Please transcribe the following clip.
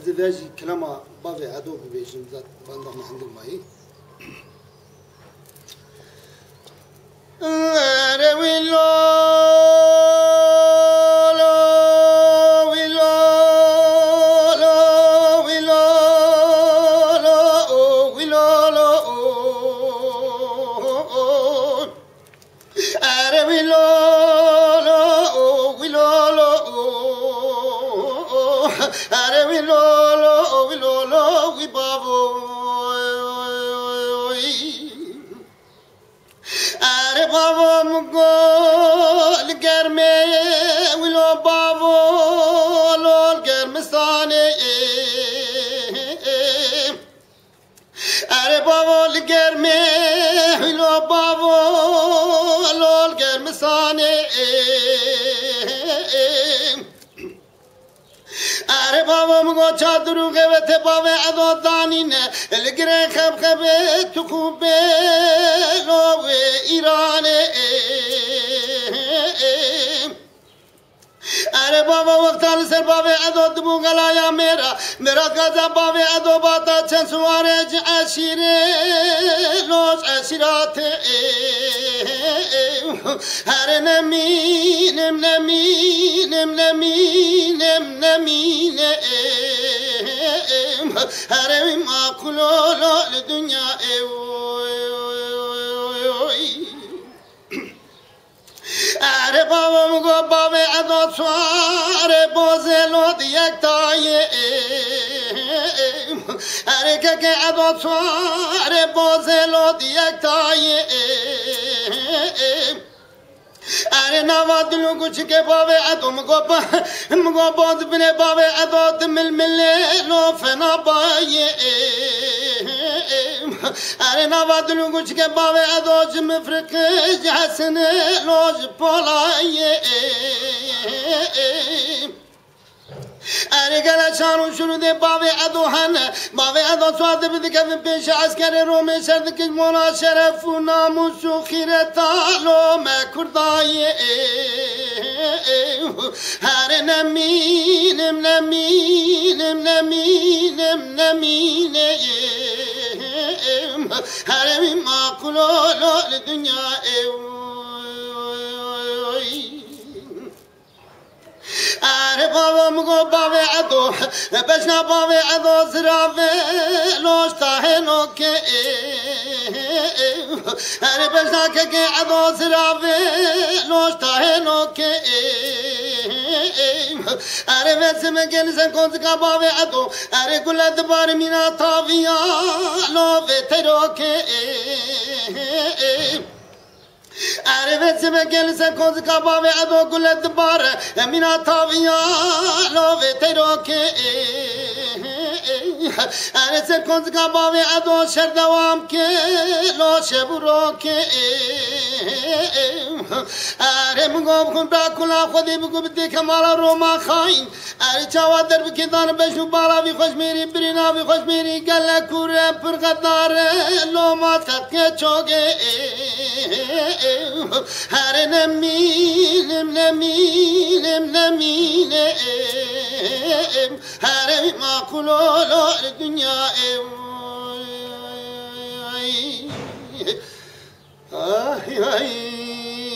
هذا فيجي كلامه بافي عدو بيجي ذات بندق من عند الماي چادرو گوته باوه ادادانینه لگره خب خبه تو خوبه لوه ایرانه اره بابا وقتان سر باوه اداد بو گلایا میرا گازا باوه ادو باتا چند سواره عشیره لوش عشیرات اره نمینم هرم ماكلو للدنيا اره بابا مگو بابا ادو سواره بوزلو دیک تایه اره که ادو سواره بوزلو دیک تایه اره نوادلو کچھ کے باوے ادو مگو بود بنے باوے ادو دمل ملے لو فنا بائیے اره نوادلو کچھ کے باوے ادو جم فرق جحسن لوج پولائیے اره گلا شانو شروع دے باوے ادو ہن باوے ادو سواد بدکے پیش عسکر روم شرد کج مولا شرف و ناموس و خیرتا لو میں کردائے ہر نمینم ہر ماکلو لو دنیا اره بابا مگو باوه ادو بشنا باوه ادو زراوه لوشتا ہے نوکے اره بشنا که ادو زراوه لوشتا ہے نوکے اره ویسے میں گل سے کونز کا باوه ادو اره گلد بار مینا تاویا لووے تیروکے اره ویسے میں گل سے کونز کا باوے ادو گلد بار مینا تاویا لووے تیروکے اره سے کونز کا باوے ادو شردوام کے لو شبرو کے اره مگو بخون براکولا خودی بگو بدی کمالا روما خائن اره چاوا در بکیدان بشو بالا وی خوش میری برینا وی خوش میری گل کوره پر غدار لو مات خط کے چوگے هر نمینم هر ماکلو دنیا ay